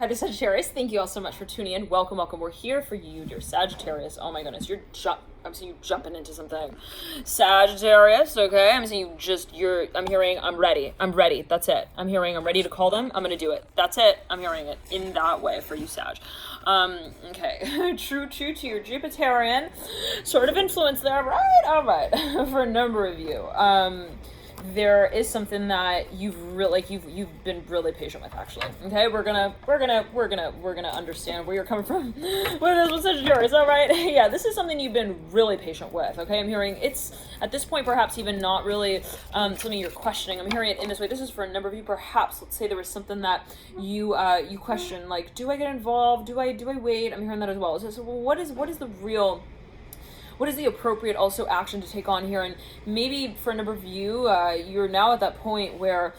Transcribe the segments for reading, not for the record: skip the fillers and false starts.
Happy Sagittarius, thank you all so much for tuning in. Welcome, welcome. We're here for you, dear Sagittarius. Oh my goodness, I'm seeing you jumping into something. Sagittarius, okay? I'm seeing you I'm hearing, I'm ready. I'm ready. That's it. I'm hearing, I'm ready to call them. I'm gonna do it. That's it. I'm hearing it in that way for you, Sag. Okay. True to your Jupiterian sort of influence there, right? All right. For a number of you. There is something that you've been really patient with, actually. Okay, we're gonna understand where you're coming from with this with Sagittarius. All right, yeah, this is something you've been really patient with. Okay, I'm hearing it's at this point perhaps even not really something you're questioning. I'm hearing it in this way. This is for a number of you. Perhaps let's say there was something that you question, like, do I get involved? Do I wait? I'm hearing that as well. So what is the appropriate also action to take on here? And maybe for a number of you, you're now at that point where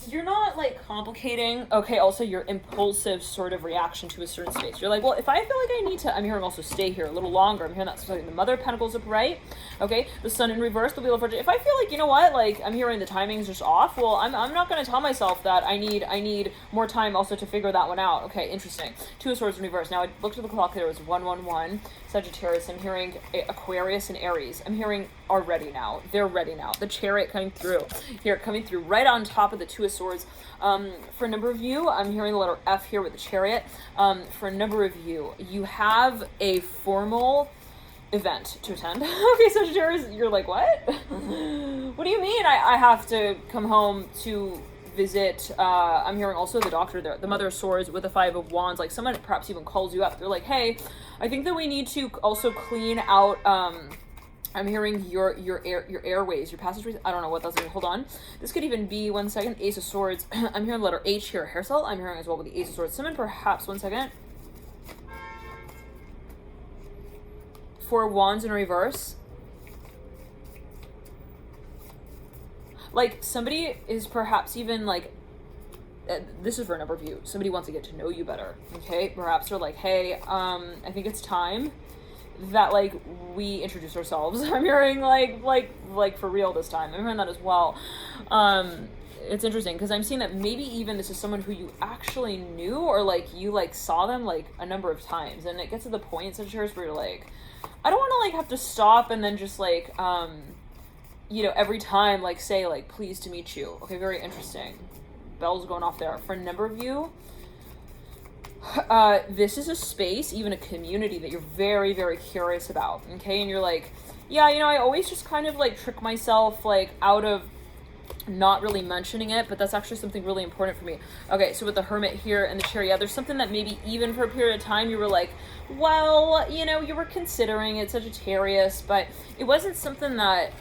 you're not like complicating, okay, also your impulsive sort of reaction to a certain space. You're like, well, if I feel like I need to, I'm hearing also stay here a little longer. I'm hearing that something, the Mother of Pentacles upright, okay, the Sun in reverse, the Wheel of Fortune. If I feel like, you know what, like I'm hearing the timing's just off, well, I'm not going to tell myself that I need more time also to figure that one out. Okay, interesting. Two of Swords in reverse. Now I looked at the clock, there was 111, Sagittarius. I'm hearing Aquarius and Aries. I'm hearing are ready now. They're ready now. The Chariot coming through here, coming through right on top of the Two of Swords. For a number of you, I'm hearing the letter F here with the Chariot. For a number of you, you have a formal event to attend. Okay, Sagittarius, you're like, what? What do you mean I have to come home to visit? I'm hearing also the Doctor there, the Mother of Swords with the Five of Wands. Like someone perhaps even calls you up. They're like, hey, I think that we need to also clean out I'm hearing your airways, your passageways. I don't know what that's like. Hold on. This could even be, one second, Ace of Swords. I'm hearing the letter H here, hair cell. I'm hearing as well with the Ace of Swords. Someone perhaps, one second. Four of Wands in reverse. Like somebody is perhaps even like, this is for a number of you. Somebody wants to get to know you better. Okay, perhaps they're like, hey, I think it's time that like we introduce ourselves. I'm hearing like for real this time. I'm hearing that as well. It's interesting because I'm seeing that maybe even this is someone who you actually knew, or like you like saw them like a number of times, and it gets to the point, Sagittarius, where you're like, I don't want to like have to stop and then just like you know, every time like say like pleased to meet you. Okay, very interesting. Bells going off there. For a number of you, this is a space, even a community that you're very, very curious about, okay? And you're like, yeah, you know, I always just kind of like trick myself like out of not really mentioning it, but that's actually something really important for me. Okay, so with the Hermit here and the Chariot, yeah, there's something that maybe even for a period of time you were like, well, you know, you were considering it, Sagittarius, but it wasn't something that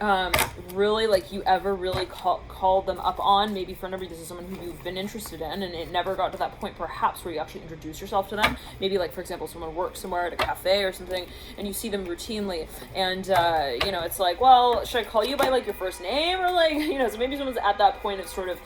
really like you ever really called them up on. Maybe for a number, this is someone who you've been interested in, and it never got to that point perhaps where you actually introduce yourself to them. Maybe like, for example, someone works somewhere at a cafe or something and you see them routinely, and you know, it's like, well, should I call you by like your first name, or like, you know, so maybe someone's at that point of sort of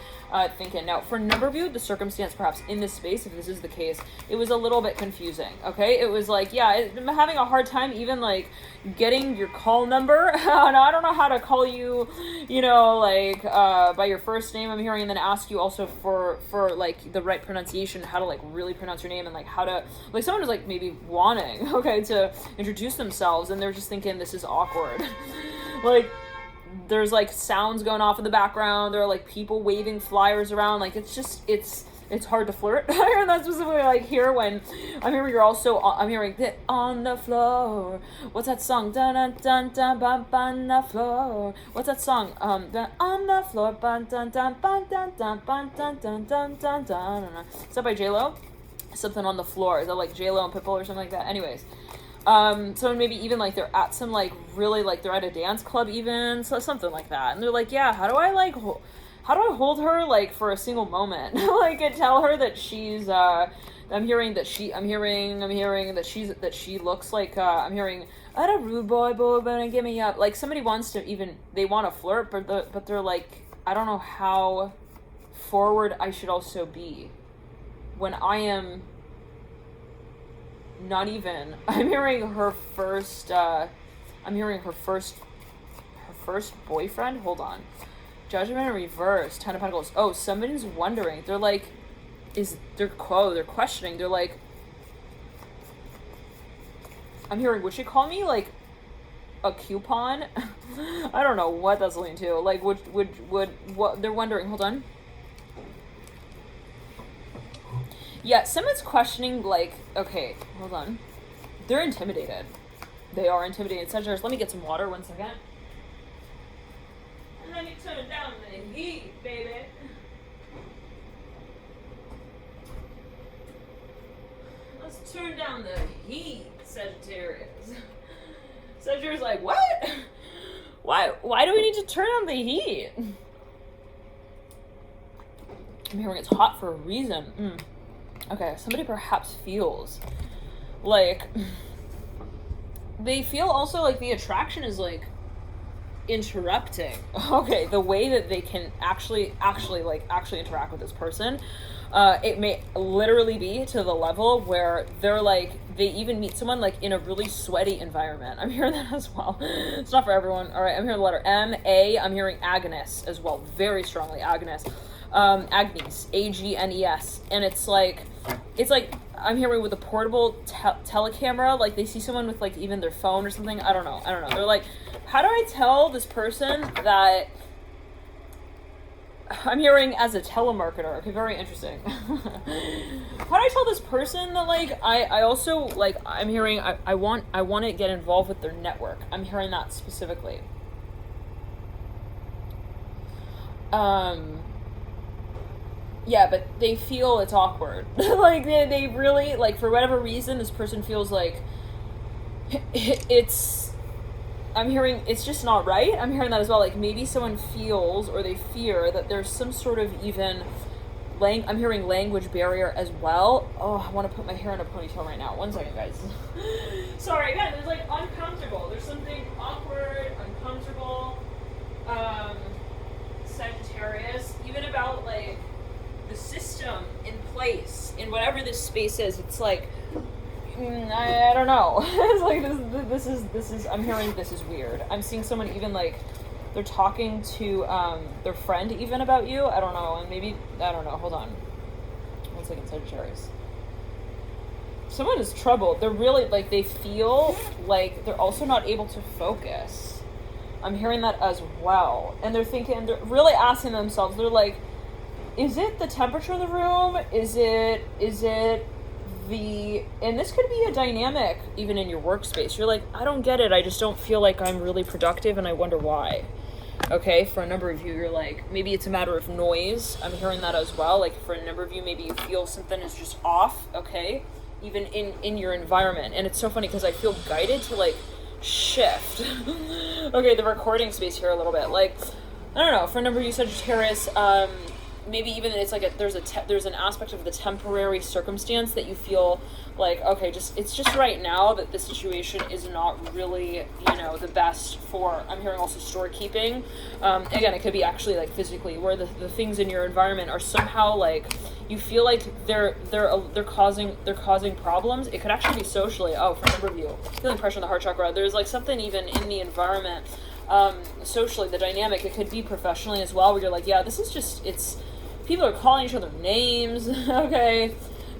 thinking. Now for a number of you, the circumstance perhaps in this space, if this is the case, it was a little bit confusing. Okay, it was like, yeah, I'm having a hard time even like getting your call number. And I don't know how to call you, you know, like by your first name, I'm hearing, and then ask you also for like the right pronunciation, how to like really pronounce your name, and like how to, like someone is like maybe wanting, okay, to introduce themselves, and they're just thinking this is awkward. Like there's like sounds going off in the background, there are like people waving flyers around, like it's just it's hard to flirt. And that's specifically like here when I'm hearing you're also I'm hearing that on the floor. What's that song? Dun dun dun dun bum on the floor. What's that song? Dun, on the floor. Bun dun dun bun dun dun bun dun dun dun dun dun. Is that by J-Lo? Something on the floor. Is that like J-Lo and Pitbull or something like that? Anyways. So maybe even like they're at some like really like they're at a dance club even, so something like that, and they're like, yeah, how do I hold her like for a single moment? Like and tell her that she's I'm hearing that she looks like I'm hearing I don't rude boy gonna give me up. Like somebody wants to even, they want to flirt, but they're like, I don't know how forward I should also be when I am not even, I'm hearing her first boyfriend. Hold on. Judgment in reverse, Ten of Pentacles. Oh, somebody's wondering. They're like, they're questioning. They're like, I'm hearing, would she call me like a coupon? I don't know what that's leading to. Like, would what they're wondering? Hold on. Yeah, someone's questioning, like, okay, hold on. They're intimidated. They are intimidated. Sagittarius, let me get some water, 1 second. And let me turn down the heat, baby. Let's turn down the heat, Sagittarius. Sagittarius like, what? Why do we need to turn on the heat? I'm hearing it's hot for a reason. Okay, somebody perhaps feels like they feel also like the attraction is like interrupting. Okay, the way that they can actually interact with this person. It may literally be to the level where they're like, they even meet someone like in a really sweaty environment. I'm hearing that as well. It's not for everyone. All right, I'm hearing the letter M-A. I'm hearing Agnes as well, very strongly, Agnes. Agnes, A-G-N-E-S. And it's like I'm hearing with a portable telecamera, like they see someone with like even their phone or something. I don't know. They're like, how do I tell this person that I'm hearing as a telemarketer? Okay, very interesting. How do I tell this person that like I also like I'm hearing I want to get involved with their network. I'm hearing that specifically. Yeah, but they feel it's awkward. Like they really like, for whatever reason, this person feels like I'm hearing it's just not right. I'm hearing that as well. Like maybe someone feels or they fear that there's some sort of even I'm hearing language barrier as well. Oh, I want to put my hair in a ponytail right now. 1 second, guys. Sorry, again, there's like uncomfortable. There's something awkward, uncomfortable. Sagittarius, even about like the system in place in whatever this space is. It's like I don't know. It's like this is I'm hearing this is weird. I'm seeing someone even like they're talking to their friend even about you. I don't know. And maybe I don't know. Hold on. 1 second, Sagittarius. Someone is troubled. They're really like they feel like they're also not able to focus. I'm hearing that as well. And they're thinking, they're really asking themselves, they're like, is it the temperature of the room? Is it and this could be a dynamic even in your workspace. You're like, I don't get it. I just don't feel like I'm really productive and I wonder why. Okay, for a number of you, you're like, maybe it's a matter of noise. I'm hearing that as well. Like for a number of you, maybe you feel something is just off, okay? Even in your environment. And it's so funny because I feel guided to like shift. Okay, the recording space here a little bit. Like, I don't know, for a number of you, Sagittarius, maybe even it's like there's an aspect of the temporary circumstance that you feel like, okay, it's just right now that the situation is not really, the best for. I'm hearing also storekeeping. Again, it could be actually like physically where the things in your environment are somehow like you feel like they're causing problems. It could actually be socially. Oh, for a number of you, feeling pressure in the heart chakra. There's like something even in the environment, socially, the dynamic. It could be professionally as well, where you're like, yeah, this is just people are calling each other names, okay?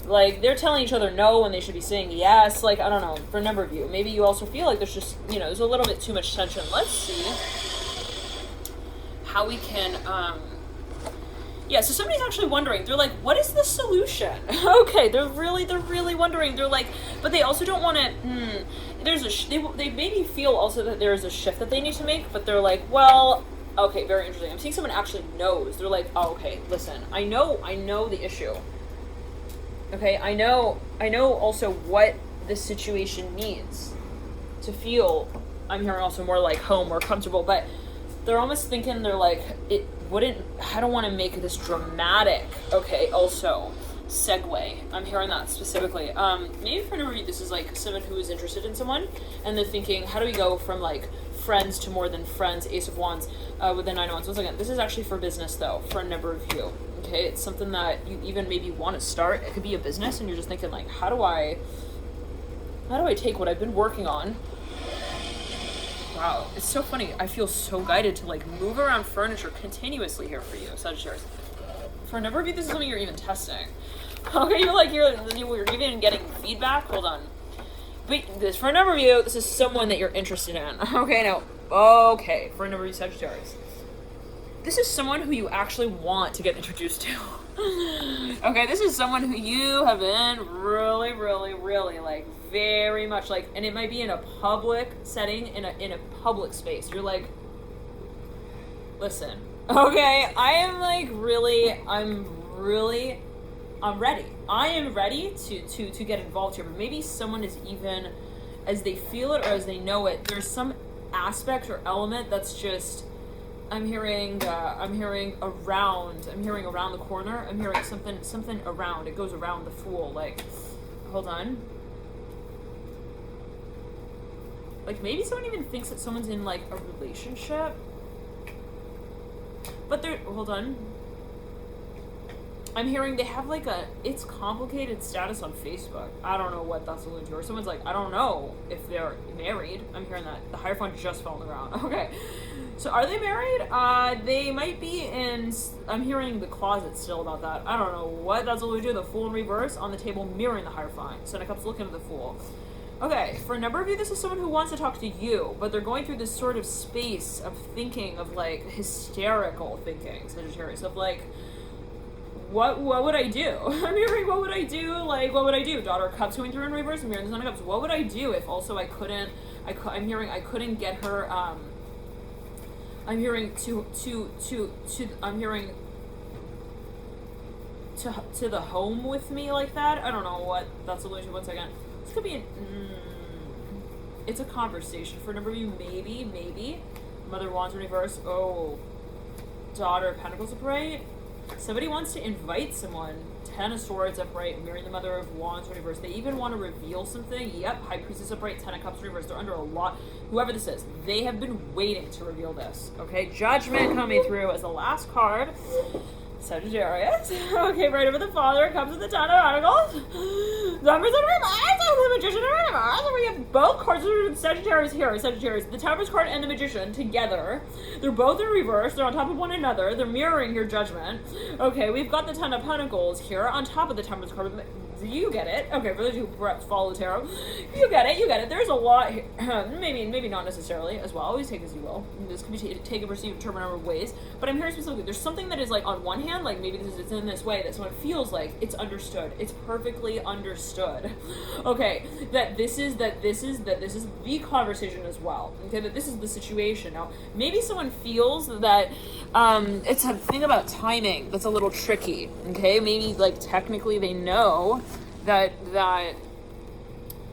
Like, they're telling each other no when they should be saying yes. Like, I don't know, for a number of you. Maybe you also feel like there's just, there's a little bit too much tension. Let's see how we can, so somebody's actually wondering. They're like, what is the solution? Okay, they're really wondering. They're like, but they also don't want to, they maybe feel also that there's a shift that they need to make, but they're like, well, okay, very interesting. I'm seeing someone actually knows. They're like, oh, okay, listen, I know the issue. Okay, I know also what this situation needs to feel. I'm hearing also more like home, more comfortable, but they're almost thinking, they're like, I don't want to make this dramatic, okay, also, segue. I'm hearing that specifically. Maybe for a number of you, this is like someone who is interested in someone, and they're thinking, how do we go from like friends to more than friends, Ace of Wands, with the Nine of Wands. Once again, this is actually for business though, for a number of you, okay? It's something that you even maybe want to start. It could be a business, and you're just thinking like, how do I take what I've been working on? Wow, it's so funny. I feel so guided to like move around furniture continuously here for you, Sagittarius. For a number of you, this is something you're even testing. Okay, you're even getting feedback. Hold on. But this, for a number of you, this is someone that you're interested in. Okay, now, okay, for a number of you Sagittarius, this is someone who you actually want to get introduced to. Okay, this is someone who you have been really, really, really, like, very much, like, and it might be in a public setting, in a public space. You're like, listen, okay, I'm ready. I am ready to get involved here, but maybe someone is even, as they feel it or as they know it, there's some aspect or element that's just, I'm hearing around the corner. I'm hearing something around. It goes around the Fool. Like, hold on. Like, maybe someone even thinks that someone's in, like, a relationship. But hold on. I'm hearing they have, like, it's complicated status on Facebook. I don't know what that's alluding to. Or someone's like, I don't know if they're married. I'm hearing that. The Hierophant just fell on the ground. Okay. So are they married? They might be in, I'm hearing the closet still about that. I don't know what that's alluding to. The Fool in reverse on the table mirroring the Hierophant. So Ten of Cups looking at the Fool. Okay, for a number of you, this is someone who wants to talk to you, but they're going through this sort of space of thinking, of, like, hysterical thinking, Sagittarius, of, like, what would I do? I'm hearing, what would I do? Like, what would I do? Daughter of Cups going through in reverse. I'm hearing the Son of Cups. What would I do if also I'm hearing I couldn't get her, I'm hearing I'm hearing to the home with me like that. I don't know what that's alluding to. 1 second. This could be it's a conversation for a number of you. Maybe. Mother of Wands in reverse. Oh, Daughter of Pentacles upright. Somebody wants to invite someone. Ten of Swords upright, mirroring the Mother of Wands in reverse. They even want to reveal something. Yep, High Priestess upright, Ten of Cups in reverse. They're under a lot. Whoever this is, they have been waiting to reveal this. Okay, Judgment coming through as the last card. Sagittarius. Okay, right over the Father comes with the Ten of Pentacles. Numbers in reverse, the Magician in reverse. And we have both cards of Sagittarius here. Sagittarius, the Temperance card and the Magician together. They're both in reverse. They're on top of one another. They're mirroring your Judgment. Okay, we've got the Ten of Pentacles here on top of the Temperance card. You get it. Okay, for those who perhaps follow tarot, you get it. There's a lot here. maybe not necessarily as well. Always take as you will. This can be taken, perceived, determined a number of ways. But I'm hearing specifically, there's something that is, like, on one hand, like, maybe it's in this way that someone feels like it's understood. It's perfectly understood. Okay, that this is the conversation as well. Okay, that this is the situation. Now, maybe someone feels that it's a thing about timing that's a little tricky. Okay, maybe, like, technically they know that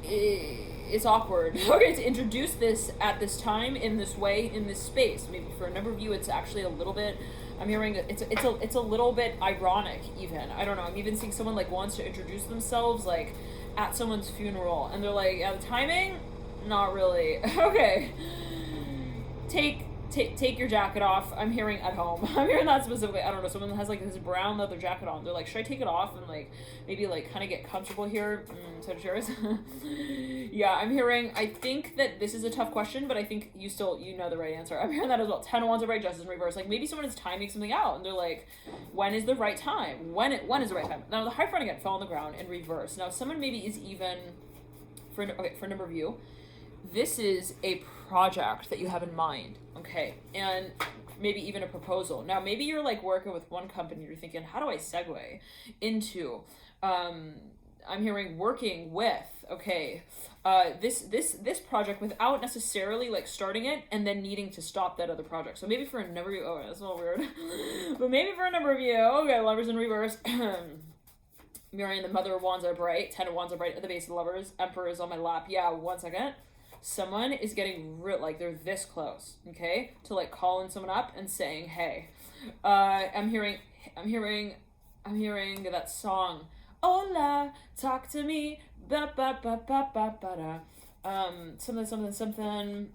it's awkward, okay, to introduce this at this time, in this way, in this space. Maybe for a number of you, it's actually a little bit, I'm hearing it's a little bit ironic even. I don't know. I'm even seeing someone, like, wants to introduce themselves, like, at someone's funeral, and they're like, yeah, the timing, not really. Okay, take your jacket off. I'm hearing at home. I'm hearing that specifically. I don't know. Someone has, like, this brown leather jacket on. They're like, should I take it off and, like, maybe, like, kind of get comfortable here? Sagittarius. Yeah, I'm hearing, I think that this is a tough question, but I think you know the right answer. I'm hearing that as well. Ten of Wands upright, Justice in reverse. Like, maybe someone is timing something out, and they're like, when is the right time? When is the right time? Now, the Hierophant again fell on the ground in reverse. Now, someone maybe is even, for a number of you, this is a project that you have in mind, okay, and maybe even a proposal. Now, maybe you're, like, working with one company, you're thinking, how do I segue into, I'm hearing working with, okay, this project without necessarily, like, starting it and then needing to stop that other project. So maybe for a number of you, oh, that's a little weird, but maybe for a number of you, okay, Lovers in reverse, mirroring the Mother of Wands upright, Ten of Wands upright at the base of the Lovers, Emperor is on my lap. Yeah, 1 second. Someone is getting like, they're this close, okay, to, like, calling someone up and saying, hey, I'm hearing that song, hola, talk to me, ba ba ba ba ba ba da, something.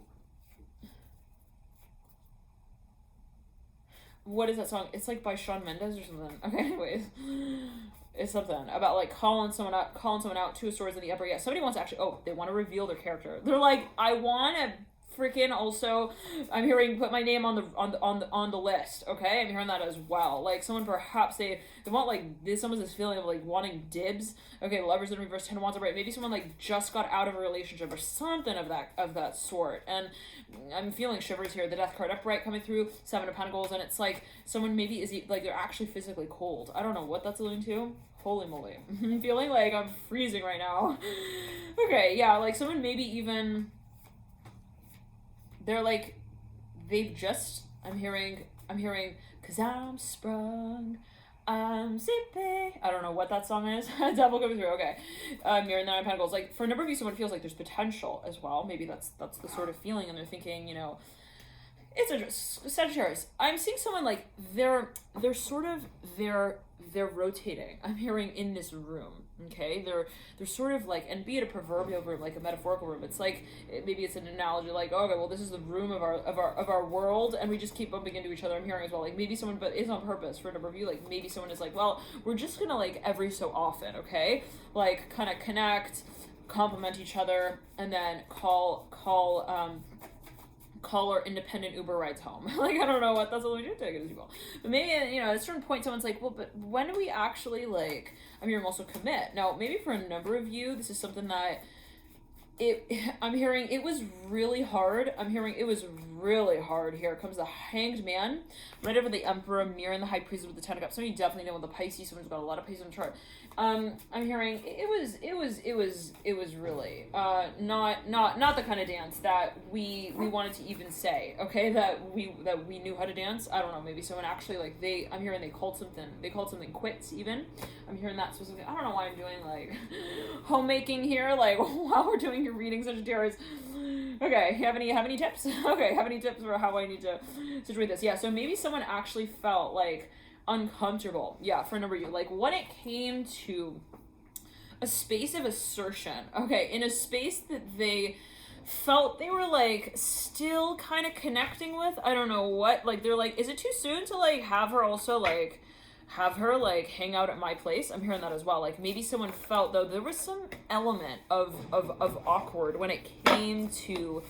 What is that song? It's, like, by Shawn Mendes or something. Okay, anyways. It's something about, like, calling someone out, Two of Swords in the upper. Yeah, somebody wants to actually, they want to reveal their character. They're like, I want to freaking also, I'm hearing put my name on the list, okay? I'm hearing that as well. Like, someone perhaps they want, like, this, someone's this feeling of, like, wanting dibs. Okay, Lovers in reverse, 10 of Wands upright. Maybe someone, like, just got out of a relationship or something of that sort. And I'm feeling shivers here. The Death card upright coming through, 7 of Pentacles, and it's like someone maybe is, like, they're actually physically cold. I don't know what that's alluding to. Holy moly. I'm feeling like I'm freezing right now. Okay, yeah, like, someone maybe even, they're like, they've just, I'm hearing, cause I'm sprung, I'm zippy. I don't know what that song is. Devil coming through, okay. Mirror and 9 of Pentacles. Like, for a number of you, someone feels like there's potential as well. Maybe that's the sort of feeling, and they're thinking, you know, it's a Sagittarius. I'm seeing someone like they're rotating. I'm hearing in this room. Okay, they're sort of like, and be it a proverbial room, like a metaphorical room. It's like, maybe it's an analogy, like, okay, well, this is the room of our world, and we just keep bumping into each other. I'm hearing as well, like, maybe someone, but it's on purpose for a number of you. Like, maybe someone is like, well, we're just gonna, like, every so often, okay, like, kind of connect, compliment each other, and then call our independent Uber rides home. Like, I don't know what that's what we do take it as well. But maybe, you know, at a certain point, someone's like, well, but when do we actually, like, I'm hearing also commit. Now, maybe for a number of you, this is something that I'm hearing it was really hard. I'm hearing it was really hard. Here comes the Hanged Man, right over the Emperor, Mirror, and the High Priest with the 10 of Cups. Some of you definitely know the Pisces. Someone's got a lot of Pisces on the chart. I'm hearing it was really not the kind of dance that we wanted to even say. Okay, that we knew how to dance. I don't know. Maybe someone actually, like, I'm hearing they called something quits. Even I'm hearing that specifically. I don't know why I'm doing, like, homemaking here. Like, while we're doing your reading, Sagittarius. Okay, have any tips? Okay, have any tips for how I need to situate this? Yeah, so maybe someone actually felt like uncomfortable. Yeah, for a number of you, like, when it came to a space of assertion. Okay, in a space that they felt they were, like, still kind of connecting with. I don't know what. Like, they're like, is it too soon to, like, have her hang out at my place? I'm hearing that as well. Like, maybe someone felt, though, there was some element of awkward when it came to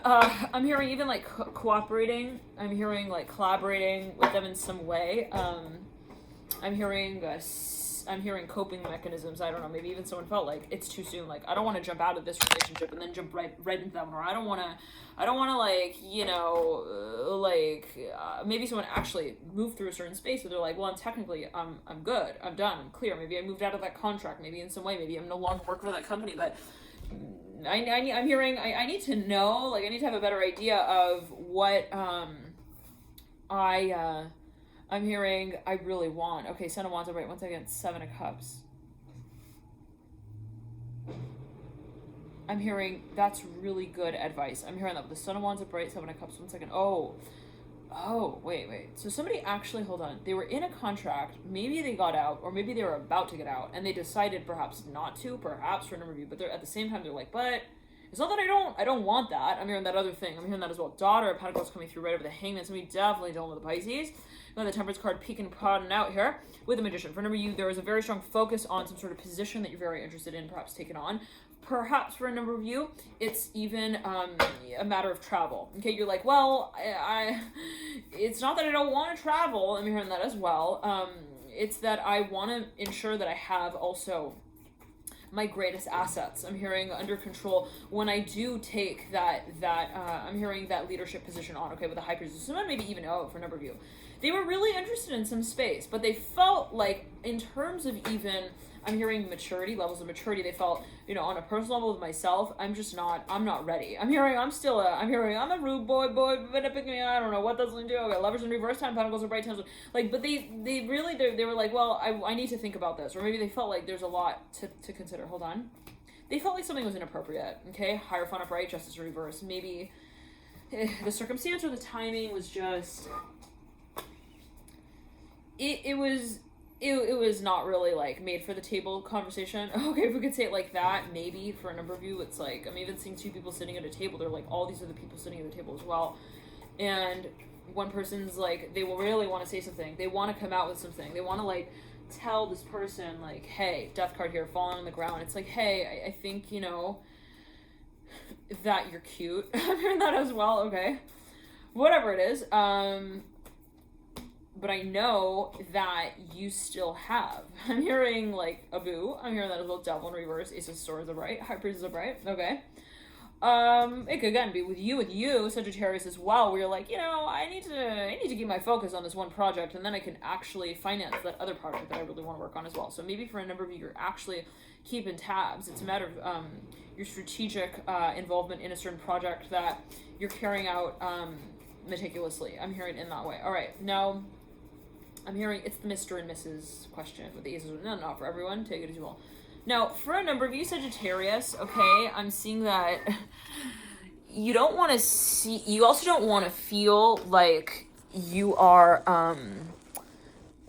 I'm hearing even, like, cooperating. I'm hearing, like, collaborating with them in some way. I'm hearing coping mechanisms. I don't know. Maybe even someone felt like it's too soon. Like, I don't want to jump out of this relationship and then jump right into them, or I don't want to, like, you know, maybe someone actually moved through a certain space where they're like, well, I'm good. I'm done. I'm clear. Maybe I moved out of that contract. Maybe in some way. Maybe I'm no longer working for that company. But I'm hearing I need to know. Like, I need to have a better idea of what I'm hearing I really want. Okay, Son of Wands, right, 1 second, 7 of Cups. I'm hearing that's really good advice. I'm hearing that with the Son of Wands upright, 7 of Cups, 1 second. Oh, wait. So somebody actually, hold on. They were in a contract. Maybe they got out, or maybe they were about to get out, and they decided perhaps not to, perhaps for a number of you, but they're at the same time, they're like, but it's not that I don't want that. I'm hearing that other thing. I'm hearing that as well. Daughter of Pentacles coming through right over the Hangman. So we definitely dealing with the Pisces. Then the Temperance card peeking and prodding out here with the Magician. For a number of you, there is a very strong focus on some sort of position that you're very interested in, perhaps taking on. Perhaps for a number of you, it's even a matter of travel. Okay, you're like, well, it's not that I don't want to travel. I'm hearing that as well. It's that I want to ensure that I have also my greatest assets. I'm hearing under control when I do take that I'm hearing that leadership position on. Okay, with the High Priest. Someone maybe even for a number of you, they were really interested in some space, but they felt like, in terms of even, I'm hearing maturity, levels of maturity, they felt, you know, on a personal level with myself, I'm not ready. I'm hearing I'm a rude boy, but I don't know what that's going to do. Okay, Lovers in reverse, 10 Pentacles, and bright 10. Like, but they were like, well, I need to think about this. Or maybe they felt like there's a lot to consider. Hold on. They felt like something was inappropriate. Okay, Hierophant upright, Justice in reverse. Maybe the circumstance or the timing was just, it was not really, like, made for the table conversation. Okay, if we could say it like that, maybe for a number of you, it's like, I'm even seeing 2 people sitting at a table. They're like, all these other people sitting at the table as well. And one person's like, they will really want to say something. They want to come out with something. They want to, like, tell this person, like, hey, Death card here, falling on the ground. It's like, hey, I think, you know, that you're cute. I'm hearing that as well, okay. Whatever it is. But I know that you still have. I'm hearing like a boo. I'm hearing that as well. Devil in reverse. Ace of Swords upright. High Priest is upright. Okay. It could again be with you, Sagittarius as well, where you're like, I need to keep my focus on this one project, and then I can actually finance that other project that I really want to work on as well. So maybe for a number of you, you're actually keeping tabs. It's a matter of your strategic involvement in a certain project that you're carrying out meticulously. I'm hearing in that way. All right, now I'm hearing it's the Mr. and Mrs. question with the aces. No, not for everyone. Take it as well. Now, for a number of you, Sagittarius, okay, I'm seeing that you don't want to see, you also don't want to feel like you are,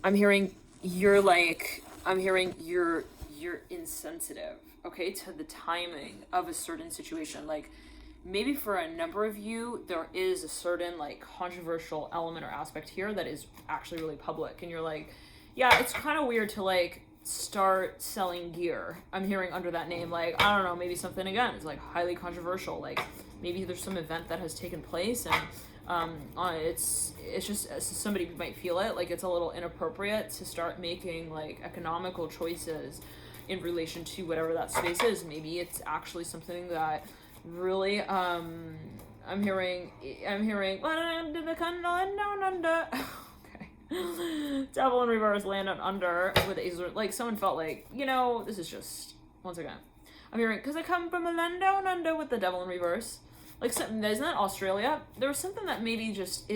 I'm hearing you're insensitive, okay, to the timing of a certain situation. Like, maybe for a number of you, there is a certain, like, controversial element or aspect here that is actually really public, and you're like, yeah, it's kind of weird to, like, start selling gear. I'm hearing under that name, like, I don't know, maybe something again is like highly controversial, like maybe there's some event that has taken place and it's just somebody might feel it like it's a little inappropriate to start making like economical choices in relation to whatever that space is. Maybe it's actually something that really I'm hearing Devil in reverse, land on under with the aces. Like someone felt like, this is just, once again, I'm hearing, because I come from a land down under with the devil in reverse. Like, something, isn't that Australia? There was something that maybe just,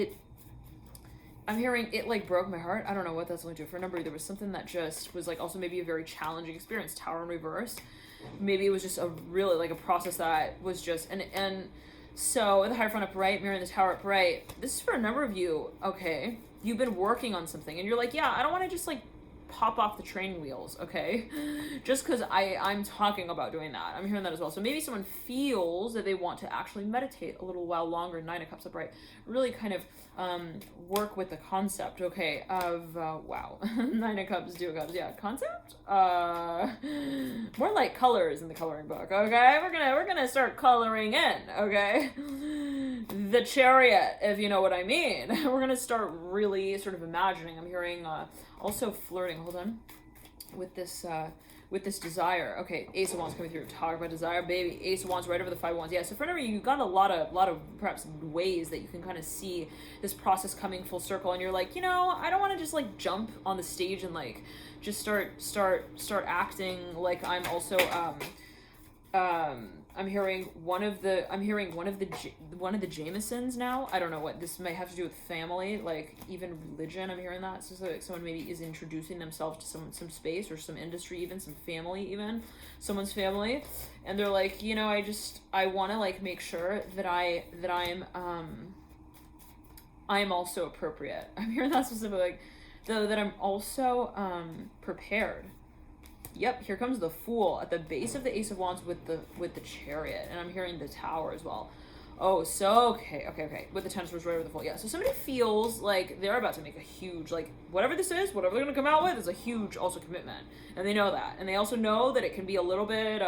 I'm hearing it like broke my heart. I don't know what that's linked to. For a number, there was something that just was like also maybe a very challenging experience. Tower in reverse. Maybe it was just a really like a process that was just, and so the Hierophant upright, mirroring the Tower upright. This is for a number of you, okay? You've been working on something and you're like, yeah, I don't want to just like pop off the training wheels, okay? Just because I'm talking about doing that. I'm hearing that as well. So maybe someone feels that they want to actually meditate a little while longer, Nine of Cups upright, really kind of work with the concept, okay, of, wow, Nine of Cups, Two of Cups, yeah, concept? More like colors in the coloring book, okay? We're gonna start coloring in, okay? The Chariot, if you know what I mean. We're gonna start really sort of imagining. I'm hearing also flirting, hold on, with this desire. Okay, Ace of Wands coming through. Talk about desire, baby. Ace of Wands right over the Five of Wands. Yeah, so for whenever you got a lot of perhaps ways that you can kind of see this process coming full circle, and you're like, I don't want to just like jump on the stage and like just start acting like I'm also I'm hearing one of the Jamesons now. I don't know what this might have to do with family, like even religion. I'm hearing that. So like someone maybe is introducing themselves to some space or some industry, even some family, even someone's family, and they're like, I want to like make sure that I'm also appropriate. I'm hearing that specifically, like, that I'm also prepared. Yep, here comes the Fool at the base of the Ace of Wands with the Chariot, and I'm hearing the Tower as well. Oh, so okay. With the Ten of Swords right over the Fool. Yeah, so somebody feels like they're about to make a huge, like, whatever this is, whatever they're gonna come out with is a huge also commitment, and they know that, and they also know that it can be a little bit,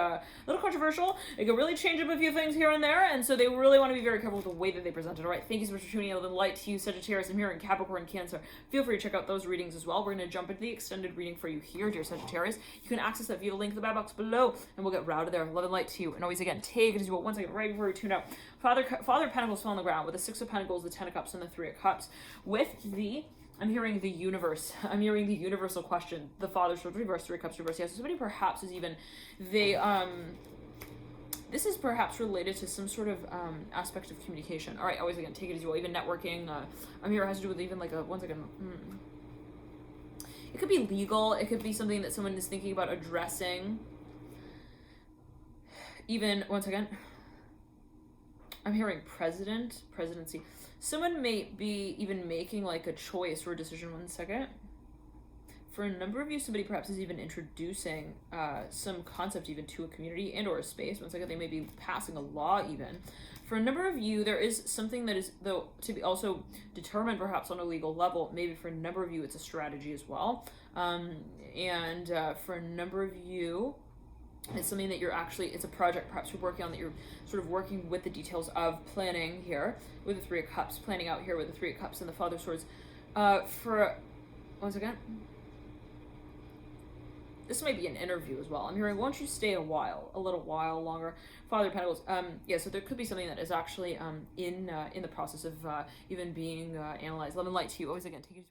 little controversial. It can really change up a few things here and there, and so they really want to be very careful with the way that they present it. All right, thank you so much for tuning in. The light to you, Sagittarius. I'm here in Capricorn, Cancer. Feel free to check out those readings as well. We're gonna jump into the extended reading for you here, dear Sagittarius. You can access that via the link in the back box below, and we'll get routed there. Love and light to you, and always again, take it as you will. Once again, right before we tune out. Father of Pentacles fell on the ground with the Six of Pentacles, the Ten of Cups, and the Three of Cups. With the, I'm hearing the universe. I'm hearing the universal question. The Father Swords reverse, Three of Cups reverse. Yes, so somebody perhaps is even, this is perhaps related to some sort of aspect of communication. All right, always again, take it as you will. Even networking. I'm here, it has to do with even like a, once again, it could be legal. It could be something that someone is thinking about addressing. Even, once again, I'm hearing presidency. Someone may be even making like a choice or a decision. One second. For a number of you, somebody perhaps is even introducing some concept even to a community and or a space. One second, they may be passing a law even. For a number of you, there is something that is, though, to be also determined perhaps on a legal level. Maybe for a number of you, it's a strategy as well. And for a number of you, It's something that you're actually, it's a project perhaps you're working on, that you're sort of working with the details of, planning here with the Three of Cups, planning out here with the Three of Cups and the Father of Swords. For, once again, this might be an interview as well. I'm hearing, won't you stay a little while longer? Father of Pentacles. Yeah, so there could be something that is actually in the process of even being analyzed. Love and light to you. Always again, take it.